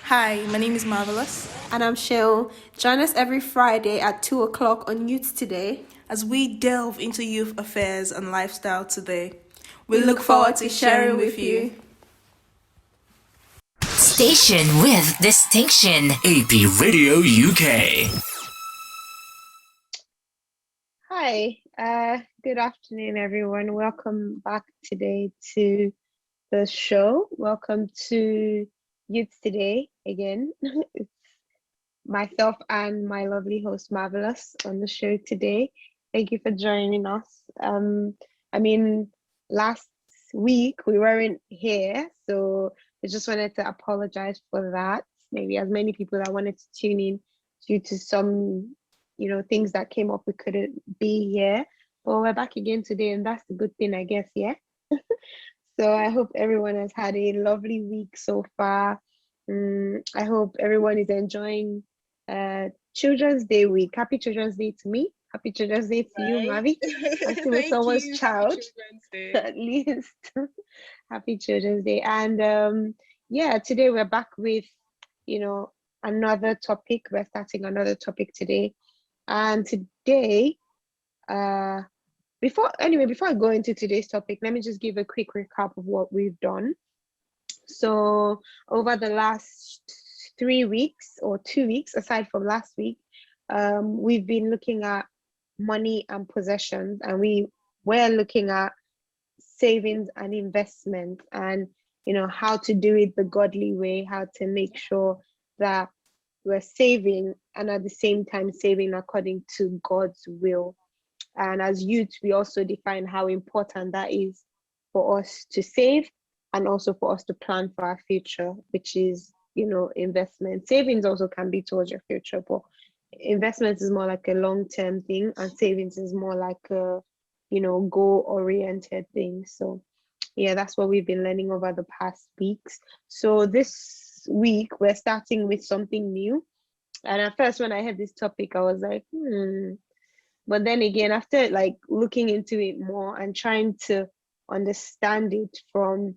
Hi, my name is Marvellous. And I'm Cheryl. Join us every Friday at 2 o'clock on Youth Today. As we delve into youth affairs and lifestyle today, we We look look forward forward to to sharing sharing with with you. you. Station with distinction. AP Radio UK. Hi, good afternoon, everyone. Welcome back today to the show. Welcome to Youth Today again. It's myself and my lovely host, Marvelous, on the show today. Thank you for joining us. I mean, last week we weren't here, so I just wanted to apologize for that. Maybe as many people that wanted to tune in due to some, things that came up, we couldn't be here. But we're back again today, and that's the good thing, I guess, yeah. So I hope everyone has had a lovely week so far. I hope everyone is enjoying Children's Day week. Happy Children's Day to me. Happy Children's Day to you, Mavi. I'm still Thank someone's you. child, Happy Children's Day. at least. Happy Children's Day. And yeah, today we're back with, another topic. We're starting another topic today. And today, before I go into today's topic, let me just give a quick recap of what we've done. So over the last 3 weeks or 2 weeks, aside from last week, we've been looking at money and possessions, and we were looking at savings and investment, and how to do it the godly way, how to make sure that we're saving and at the same time saving according to God's will. And as youth, we also define how important that is for us to save and also for us to plan for our future, which is, investment. Savings also can be towards your future, but investment is more like a long-term thing, and savings is more like a, goal-oriented thing. So yeah, that's what we've been learning over the past weeks. So this week we're starting with something new. And at first, when I had this topic, I was like, But then again, after like looking into it more and trying to understand it from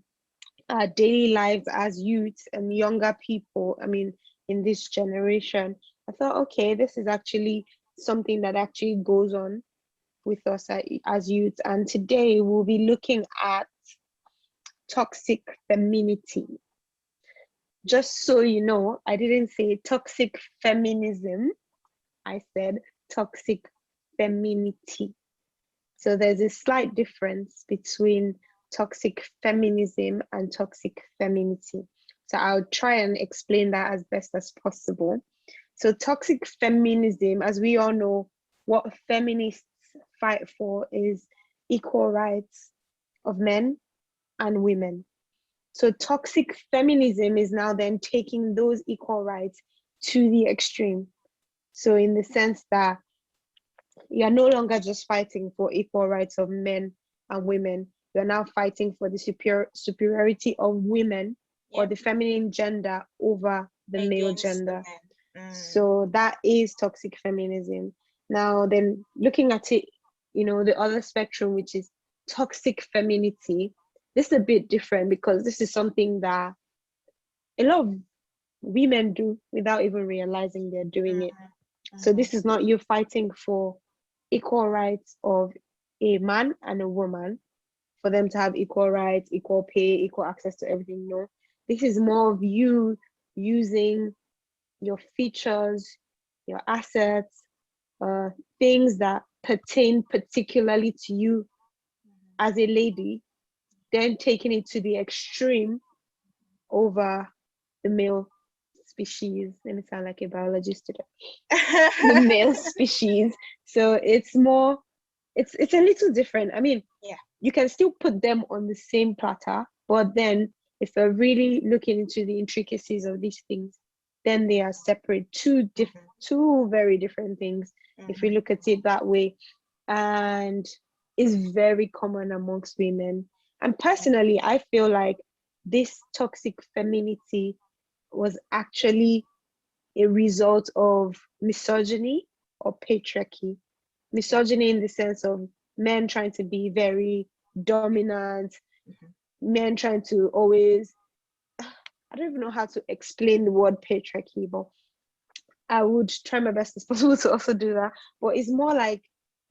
our daily lives as youth and younger people, I mean, in this generation, I thought, okay, this is actually something that actually goes on with us as youth. And today we'll be looking at toxic femininity. Just so you know, I didn't say toxic feminism, I said toxic femininity. So there's a slight difference between toxic feminism and toxic femininity. So I'll try and explain that as best as possible. So toxic feminism, as we all know, what feminists fight for is equal rights of men and women. So toxic feminism is now then taking those equal rights to the extreme. So in the sense that you're no longer just fighting for equal rights of men and women, you're now fighting for the superiority of women or the feminine gender over the male gender. So that is toxic feminism. Now then, looking at it, the other spectrum, which is toxic femininity, this is a bit different because this is something that a lot of women do without even realizing they're doing it. So this is not you fighting for equal rights of a man and a woman, for them to have equal rights, equal pay, equal access to everything. No, this is more of you using your features, your assets, things that pertain particularly to you as a lady, then taking it to the extreme over the male species. Let me sound like a biologist today. The male species. So it's more, it's a little different. I mean, Yeah. You can still put them on the same platter, but then if we're really looking into the intricacies of these things, then they are separate, two very different things, if we look at it that way. And is very common amongst women. And personally, I feel like this toxic femininity was actually a result of misogyny or patriarchy. Misogyny in the sense of men trying to be very dominant, men trying to always, I don't even know how to explain the word patriarchy, but I would try my best as possible to also do that. But it's more like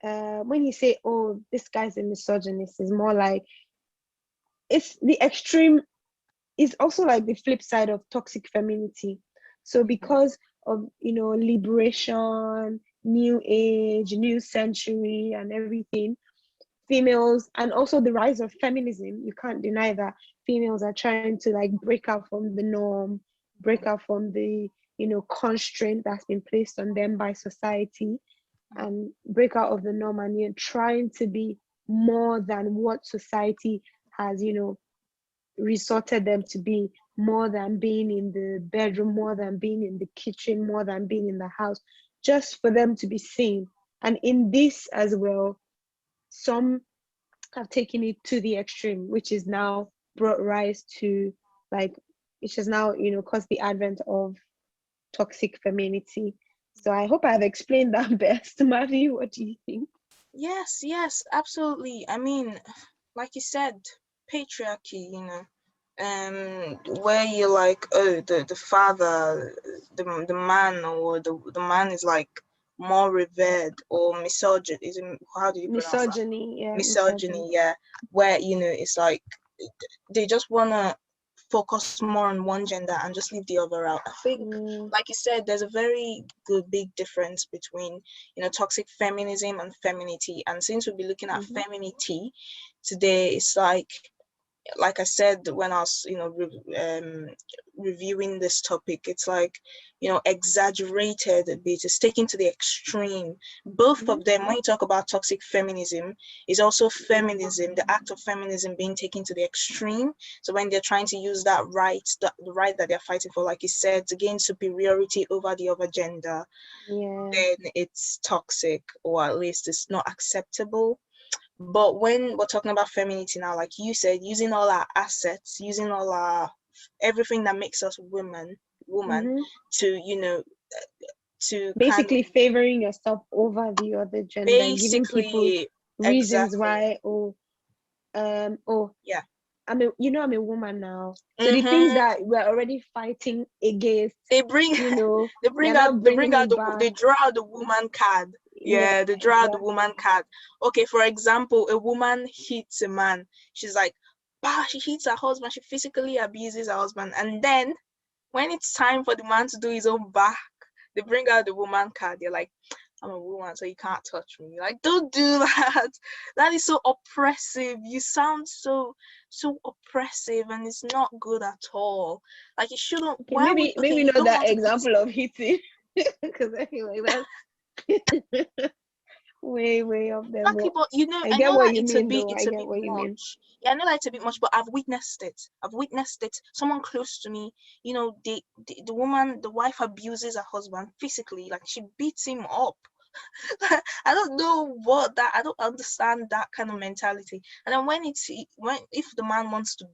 when you say, "Oh, this guy's a misogynist," it's more like it's the extreme. It's also like the flip side of toxic femininity. So because of liberation, new age, new century, and everything, females, and also the rise of feminism, you can't deny that females are trying to like break out from the norm, break out from the constraint that's been placed on them by society, and break out of the norm, and you're trying to be more than what society has resorted them to be, more than being in the bedroom, more than being in the kitchen, more than being in the house, just for them to be seen. And in this as well, some have taken it to the extreme, which is now brought rise to like, which has now caused the advent of toxic femininity. So I hope I've explained that best. Mavi, what do you think? Yes, absolutely. I mean, like you said, patriarchy, where you're like, oh, the father, the man, or the man is like more revered, or misogyny. How do you pronounce that? Misogyny, yeah, Misogyny, yeah. Where it's like they just wanna focus more on one gender and just leave the other out. I think, like you said, there's a very good big difference between toxic feminism and femininity. And since we'll be looking at femininity today, it's like I said when I was, reviewing this topic, it's like, exaggerated a bit. It's taken to the extreme. Both of them, when you talk about toxic feminism, is also feminism, the act of feminism being taken to the extreme. So when they're trying to use that right, the right that they're fighting for, like you said, to gain superiority over the other gender, then it's toxic, or at least it's not acceptable. But when we're talking about femininity now, like you said, using all our assets, using all our everything that makes us woman, to to basically favoring yourself over the other gender, giving people reasons why. Yeah, I'm a woman now. So the things that we're already fighting against, they bring they you're not bringing it back. they draw out the woman card. Yeah, they draw out the woman card. Okay, for example, a woman hits a man. She's like, bah, she hits her husband, she physically abuses her husband, and then when it's time for the man to do his own back, they bring out the woman card. They're like, I'm a woman, so you can't touch me. Like, don't do that. That is so oppressive. You sound so oppressive, and it's not good at all. Like, it shouldn't. Okay, maybe you not don't that want to example of hitting, because I feel like that's way up there. exactly, but I I get know what that you it's a mean, bit though. I it's a get bit what you mean. much. Yeah, I know that it's a bit much, but I've witnessed it. Someone close to me, the woman, the wife abuses her husband physically, like she beats him up. I don't know I don't understand that kind of mentality. And then if the man wants to,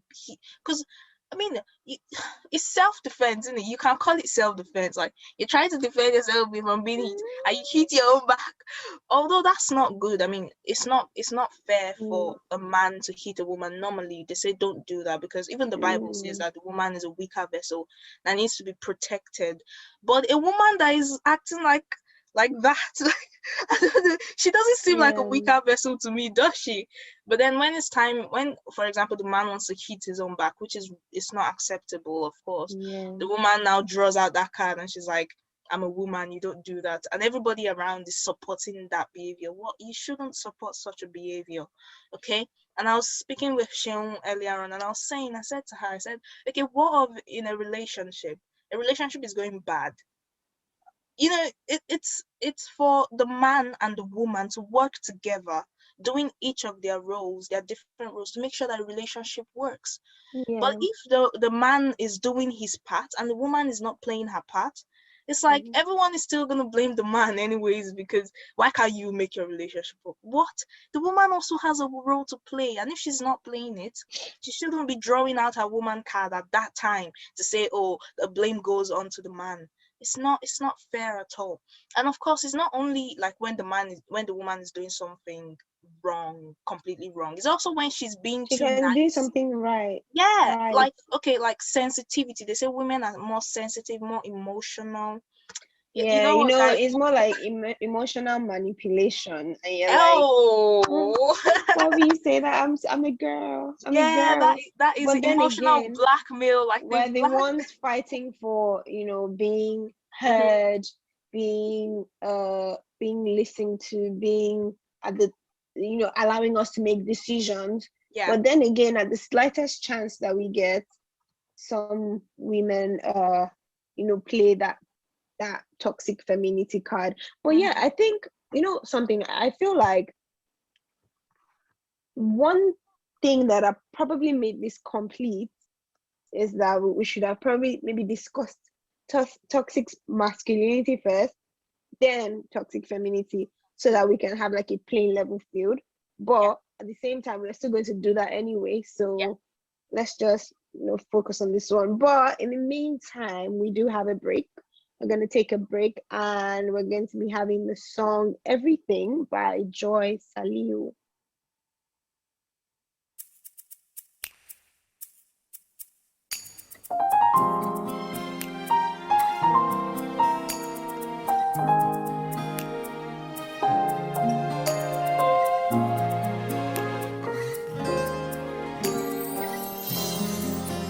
because I mean, it's self-defense, isn't it? You can call it self-defense. Like, you're trying to defend yourself from being hit, and you hit your own back. Although that's not good. I mean, it's not fair for a man to hit a woman. Normally, they say don't do that, because even the Bible says that the woman is a weaker vessel that needs to be protected. But a woman that is acting like that, I don't know, she doesn't seem like a weaker vessel to me, does she? But then when it's time, when, for example, the man wants to hit his own back, which is, it's not acceptable, of course. The woman now draws out that card and she's like, I'm a woman, you don't do that. And everybody around is supporting that behavior. What, you shouldn't support such a behavior, okay? And I was speaking with Seun earlier on, and I said to her, okay, what of in a relationship? A relationship is going bad. It's for the man and the woman to work together, doing each of their roles, their different roles, to make sure that the relationship works. But if the man is doing his part and the woman is not playing her part, it's like everyone is still gonna blame the man anyways, because why can't you make your relationship work? What? The woman also has a role to play, and if she's not playing it, she shouldn't be drawing out her woman card at that time to say, oh, the blame goes on to the man. It's not fair at all. And of course, it's not only like when the woman is doing something wrong, completely wrong. It's also when she's being She too can do nice. something right. Yeah, Right. like sensitivity. They say women are more sensitive, more emotional. You Yeah, know what, guys? it's more like emotional manipulation, and you're like, oh, Oh, why will you say that? I'm a girl. I'm a yeah, girl. that is But then emotional again, blackmail. Like we're the ones fighting for, being heard, being listened to, being at the, allowing us to make decisions. yeah, But then again, at the slightest chance that we get, some women play that toxic femininity card. But yeah, I think, something, I feel like one thing that probably made this complete is that we should have probably maybe discussed toxic masculinity first, then toxic femininity, so that we can have like a plain level field. yeah, But at the same time, we're still going to do that anyway. yeah. So let's just focus on this one. But in the meantime, we do have a break. We're going to take a break, and we're going to be having the song Everything by Joy Saliu.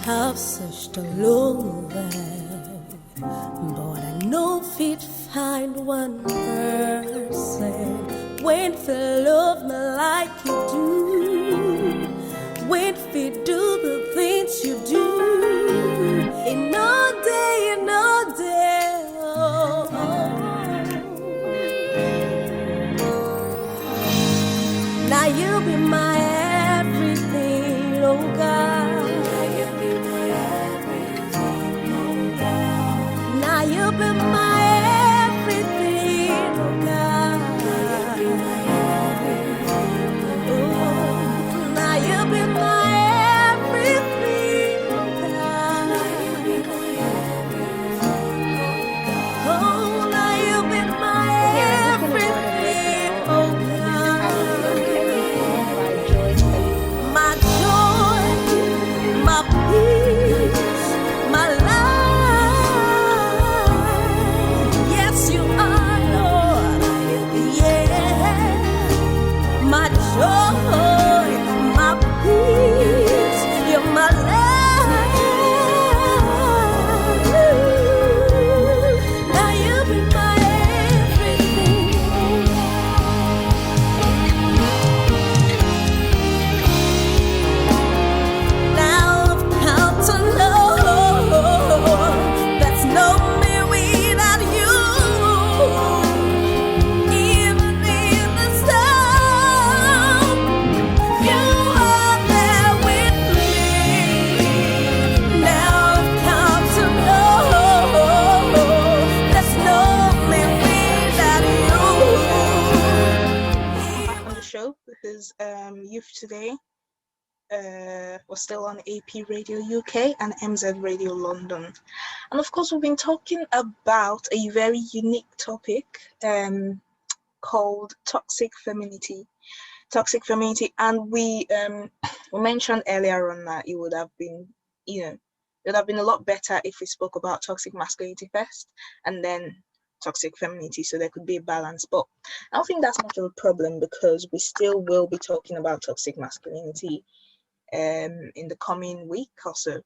I've searched all over, but I know fit find one person when feel love me like you do, when fit do the things you do, in all day, in all day. Oh, now you be my everything, oh God. Now you be my everything, oh God. Oh, now you be my everything, oh God. Oh, now you be my Okay, we're just gonna go on a break everything, now, oh and we'll be having the song God. Everything by Joy Saliu. My joy, my peace, my life. Yes, you are, Lord. Yeah. My joy, my peace, you're my life. Now you be my everything. Now I've come to know that's no me without you. Even in the storm, you are there with me. Now I've come to know there's no me without Back on the show because Youth Today was still on AP Radio UK and MZ Radio London. And of course, we've been talking about a very unique topic called toxic femininity. Toxic femininity, and we mentioned earlier on that it would have been, it would have been a lot better if we spoke about toxic masculinity first and then toxic femininity, so there could be a balance. But I don't think that's much of a problem because we still will be talking about toxic masculinity in the coming week or so.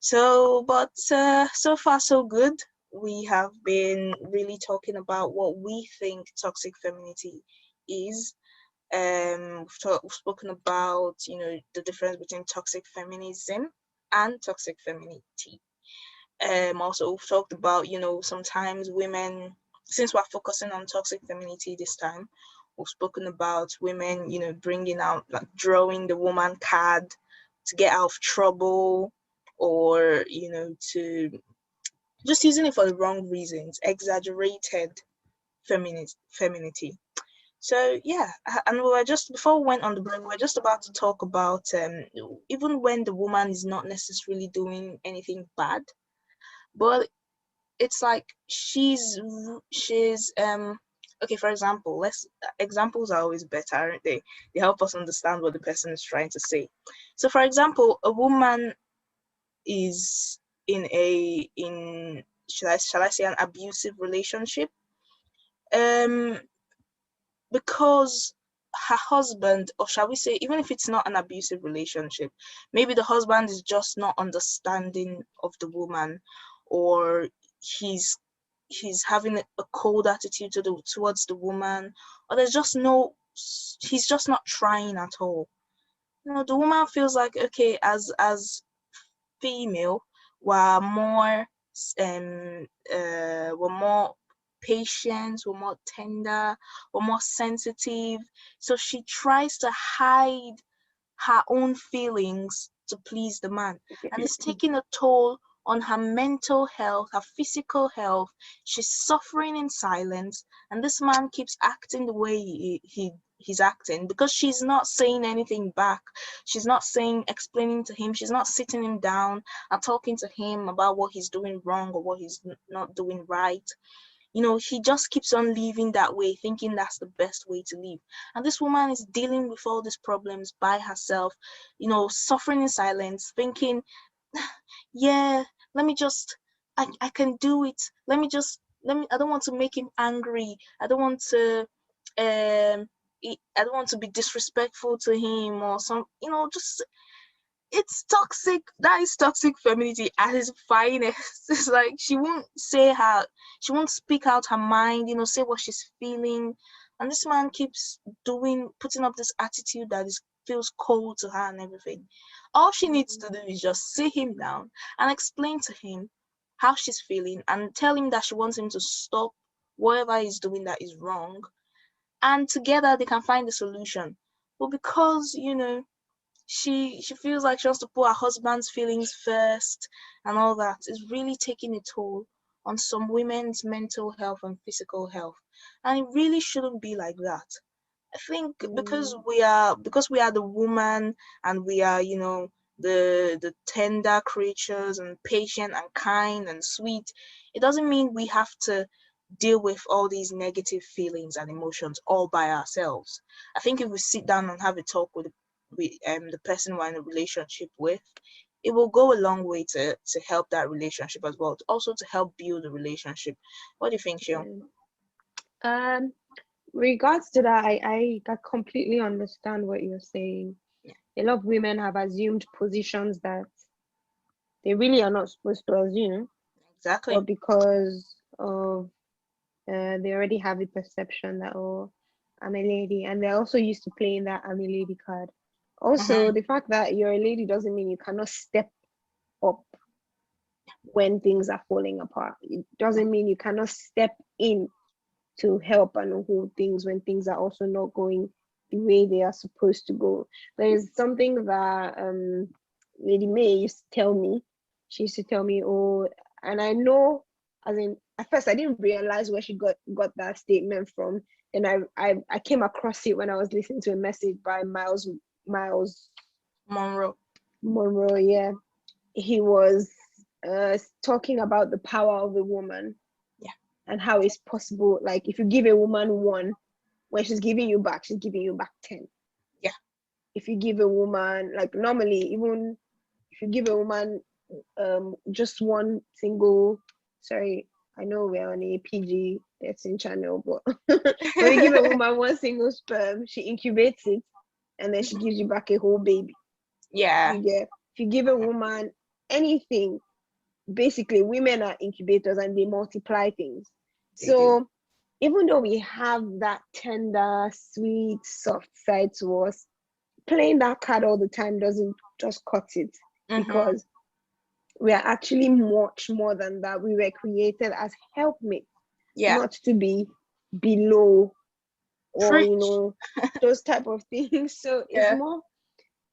So, but so far so good. We have been really talking about what we think toxic femininity is. We've spoken about the difference between toxic feminism and toxic femininity. Also we've talked about sometimes women, since we're focusing on toxic femininity this time, we've spoken about women bringing out, like, drawing the woman card to get out of trouble, or to just using it for the wrong reasons, exaggerated femininity. So yeah, and we were just, before we went on the break, we were just about to talk about even when the woman is not necessarily doing anything bad, but it's like she's okay, for example, examples are always better, aren't they? They help us understand what the person is trying to say. So for example, a woman is in shall I say an abusive relationship, um because her husband, or shall we say, even if it's not an abusive relationship, maybe the husband is just not understanding of the woman, or he's having a cold attitude towards the woman, or he's just not trying at all. The woman feels like, okay, as female, were more were more patient, were more tender, were more sensitive. So she tries to hide her own feelings to please the man, and it's taking a toll on her mental health, her physical health. She's suffering in silence, and this man keeps acting the way he's acting because she's not saying anything back. She's not explaining to him. She's not sitting him down and talking to him about what he's doing wrong or what he's not doing right. He just keeps on living that way, thinking that's the best way to live. And this woman is dealing with all these problems by herself, suffering in silence, thinking, yeah, let me just, I can do it. I don't want to make him angry. I don't want to, I don't want to be disrespectful to him or just, it's toxic. That is toxic femininity at its finest. It's like she won't speak out her mind, say what she's feeling. And this man keeps putting up this attitude that feels cold to her and everything. All she needs to do is just sit him down and explain to him how she's feeling and tell him that she wants him to stop whatever he's doing that is wrong. And together they can find a solution. But because, she feels like she wants to put her husband's feelings first and all that, is really taking a toll on some women's mental health and physical health. And it really shouldn't be like that. I think because we are the woman, and we are, the tender creatures and patient and kind and sweet, it doesn't mean we have to deal with all these negative feelings and emotions all by ourselves. I think if we sit down and have a talk with the person we're in a relationship with, it will go a long way to help that relationship as well, also to help build the relationship. What do you think, Seun? Regards to that, I completely understand what you're saying. A lot of women have assumed positions that they really are not supposed to assume, Exactly. or because of they already have a perception that, oh, I'm a lady, and they're also used to playing that I'm a lady card. Also, the fact that you're a lady doesn't mean you cannot step up when things are falling apart. It doesn't mean you cannot step in to help and hold things when things are also not going the way they are supposed to go. There is something that Lady May used to tell me. She used to tell me, oh, and I know, as in, at first I didn't realize where she got that statement from. And I came across it when I was listening to a message by Miles Monroe. Yeah. He was talking about the power of a woman. Yeah. And how it's possible, like, if you give a woman one, when she's giving you back 10. Yeah. If you give a woman, like, normally, even if you give a woman just one single, sorry, I know we're on a PG-13 channel, but when you give a woman one single sperm, she incubates it, and then she gives you back a whole baby. Yeah. If you give a woman anything, basically women are incubators and they multiply things. So even though we have that tender, sweet, soft side to us, playing that card all the time doesn't just cut it, because we are actually much more than that. We were created as helpmates, not to be below or those type of things. So it's more,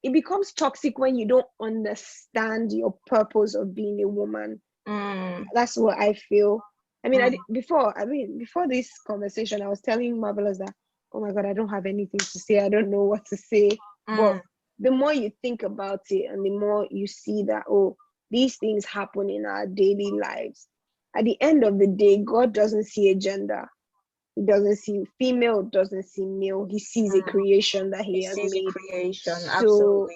it becomes toxic when you don't understand your purpose of being a woman. That's what I feel. I mean, before this conversation, I was telling Marvellous that, oh my God, I don't have anything to say. I don't know what to say. But the more you think about it and the more you see that, oh, these things happen in our daily lives. At the end of the day, God doesn't see a gender. He doesn't see female, doesn't see male. He sees a creation that he has sees a made. creation, So absolutely.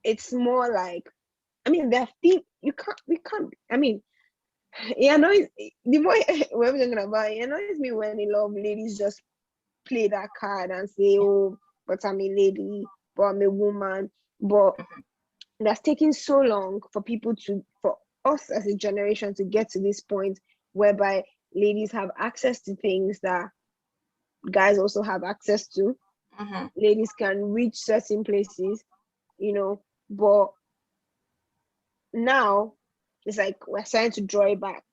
it's more like, I mean, we can't, I mean, it annoys, the more we're talking about, it annoys me when a lot of ladies just play that card and say, oh, but I'm a lady, but I'm a woman. But that's taking so long for us as a generation to get to this point whereby ladies have access to things that guys also have access to. Ladies can reach certain places, but now it's like we're trying to draw it back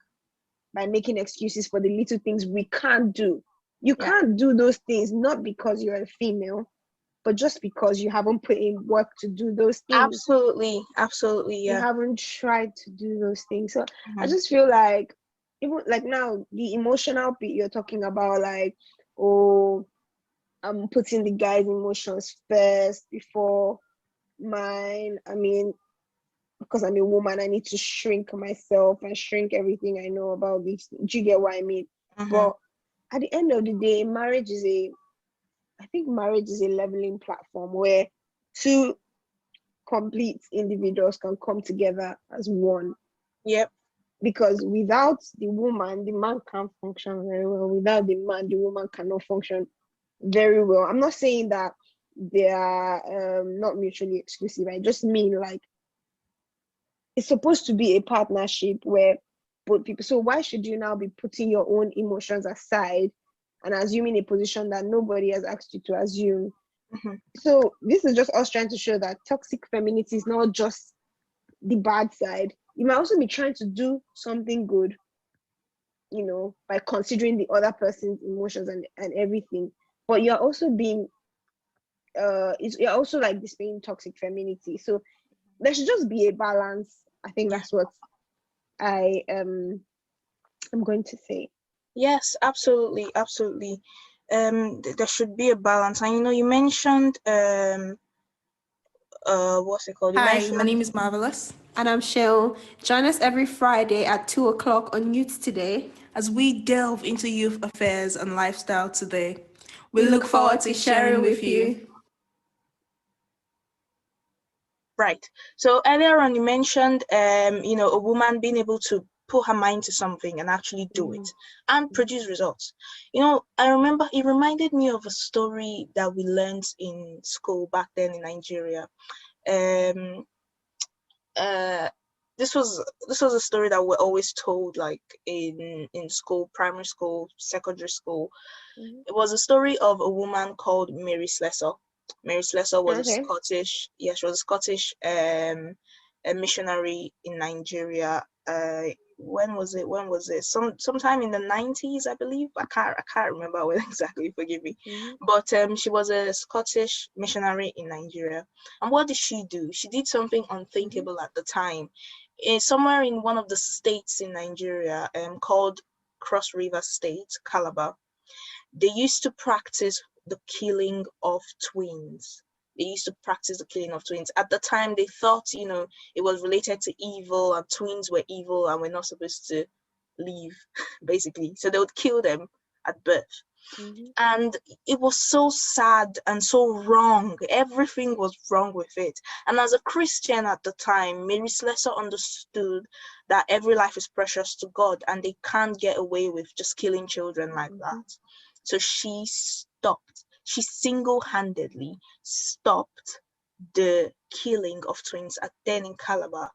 by making excuses for the little things we can't do. You can't do those things not because you're a female, but just because you haven't put in work to do those things. Absolutely, You haven't tried to do those things. So I Mhm. just feel like, even like now, the emotional bit you're talking about, like, oh, I'm putting the guy's emotions first before mine. I mean, because I'm a woman, I need to shrink myself and shrink everything I know about this. Do you get what I mean? But at the end of the day, I think marriage is a leveling platform where two complete individuals can come together as one. Yep. Because without the woman, the man can't function very well. Without the man, the woman cannot function very well. I'm not saying that they are not mutually exclusive. I just mean, like, it's supposed to be a partnership where both people. So why should you now be putting your own emotions aside and assuming a position that nobody has asked you to assume? So this is just us trying to show that toxic femininity is not just the bad side. You might also be trying to do something good, by considering the other person's emotions and everything. But you're also being you're also like displaying toxic femininity. So there should just be a balance. I think that's what I'm going to say. Yes, absolutely, absolutely. There should be a balance. And you mentioned what's it called? You Hi, mentioned my name is Marvellous. And I'm Seun. Join us every Friday at 2 o'clock on Youth Today. As we delve into youth affairs and lifestyle today, we We look forward to sharing with you. right. So earlier on, you mentioned a woman being able to put her mind to something and actually do it and produce results. I remember it reminded me of a story that we learned in school back then in Nigeria. Um, this was a story that we're always told, like in school, primary school, secondary school. It was a story of a woman called Mary Slessor. Mary Slessor was a Scottish, she was a Scottish a missionary in Nigeria. When was it? Sometime in the 90s, I believe. I can't remember when exactly, forgive me. But she was a Scottish missionary in Nigeria. And what did she do? She did something unthinkable at the time. Somewhere in one of the states in Nigeria, called Cross River State, Calabar, they used to practice the killing of twins. They used to practice the killing of twins. At the time, they thought, it was related to evil, and twins were evil and were not supposed to live, basically. So they would kill them at birth. And it was so sad and so wrong. Everything was wrong with it. And as a Christian at the time, Mary Slessor understood that every life is precious to God and they can't get away with just killing children like that. So she single-handedly stopped the killing of twins then in Calabar.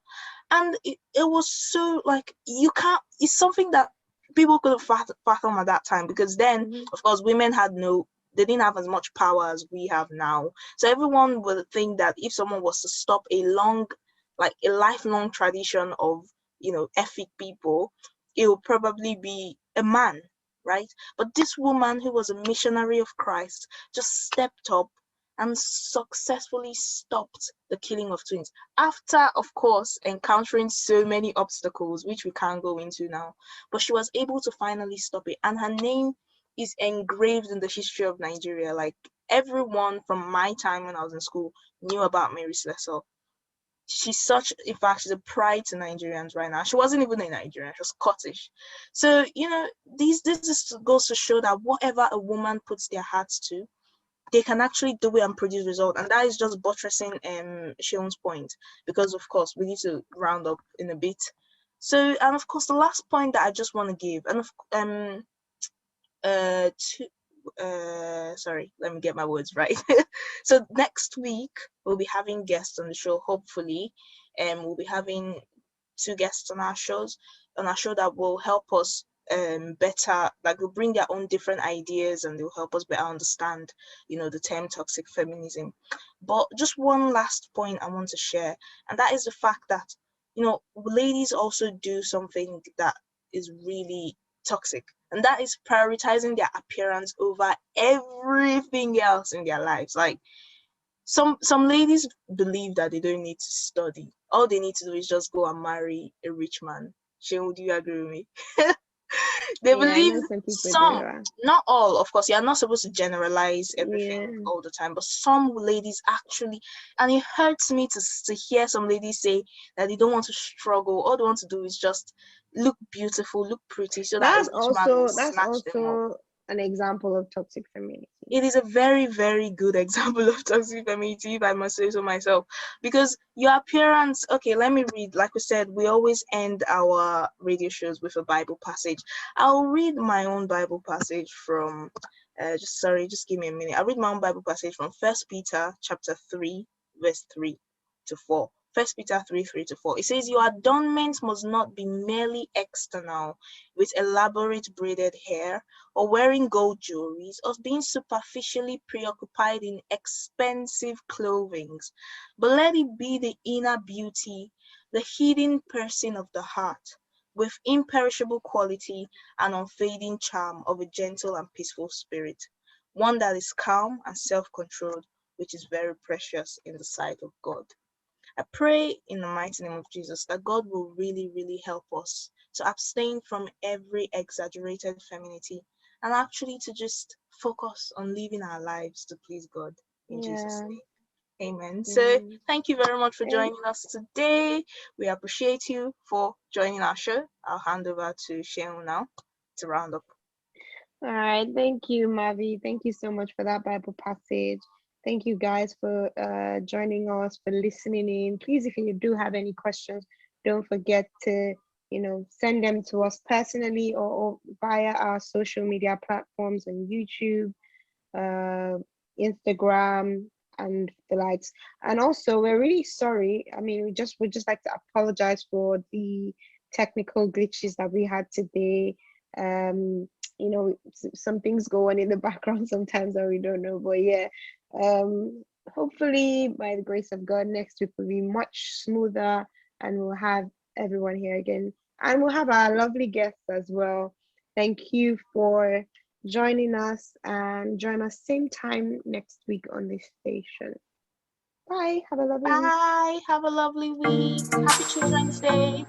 And it was so, like, it's something that people couldn't fathom at that time, because then, of course, women they didn't have as much power as we have now. So everyone would think that if someone was to stop a lifelong tradition of, ethic people, it would probably be a man, right? But this woman, who was a missionary of Christ, just stepped up and successfully stopped the killing of twins, after, of course, encountering so many obstacles, which we can't go into now. But she was able to finally stop it, and her name is engraved in the history of Nigeria. Like, everyone from my time when I was in school knew about Mary Slessor. in fact, she's a pride to Nigerians right now. She wasn't even a Nigerian, she was Scottish. So, goes to show that whatever a woman puts their hearts to, they can actually do it and produce result. And that is just buttressing Seun's point, because of course we need to round up in a bit. So, and of course the last point that I just want to give, and sorry, let me get my words right. So next week we'll be having guests on the show, hopefully, and we'll be having 2 guests on our show that will help us better, like, will bring their own different ideas, and they'll help us better understand, the term toxic feminism. But just one last point I want to share, and that is the fact that, ladies also do something that is really toxic, and that is prioritizing their appearance over everything else in their lives. Like, some ladies believe that they don't need to study. All they need to do is just go and marry a rich man. Shane, would you agree with me? They Yeah, I believe know some people some, do that. not all, of course. You're not supposed to generalize everything Yeah. all the time, but some ladies actually, and it hurts me to hear some ladies say that they don't want to struggle. All they want to do is just look beautiful, look pretty, so that a That's rich man will that's snatch them up. also an example of toxic femininity. It is a very, very good example of toxic femininity, if I must say so myself. Because your appearance, okay, let me read. Like we said, we always end our radio shows with a Bible passage. I'll read my own Bible passage from, just give me a minute. I'll read my own Bible passage from 1 Peter chapter 3, verse 3 to 4. 1 Peter 3, 3 to 4. It says, your adornment must not be merely external, with elaborate braided hair, or wearing gold jewelries, or being superficially preoccupied in expensive clothing, but let it be the inner beauty, the hidden person of the heart, with imperishable quality and unfading charm of a gentle and peaceful spirit, one that is calm and self-controlled, which is very precious in the sight of God. I pray in the mighty name of Jesus that God will really, really help us to abstain from every exaggerated femininity, and actually to just focus on living our lives to please God in Jesus' Yeah. name. Amen. So Mm. thank you very much for joining us today. We appreciate you for joining our show. I'll hand over to Seun now to round up. All right. Thank you, Mavi. Thank you so much for that Bible passage. Thank you guys for joining us, for listening in. Please, if you do have any questions, don't forget to, send them to us personally or via our social media platforms on YouTube, Instagram, and the likes. And also, we're really sorry. I mean, we'd just like to apologize for the technical glitches that we had today. Some things go on in the background sometimes that we don't know, but yeah, hopefully by the grace of God, next week will be much smoother, and we'll have everyone here again, and we'll have our lovely guests as well. Thank you for joining us, and join us same time next week on this station. Bye. Have a lovely week. Bye. Have a lovely week. Happy Children's Day.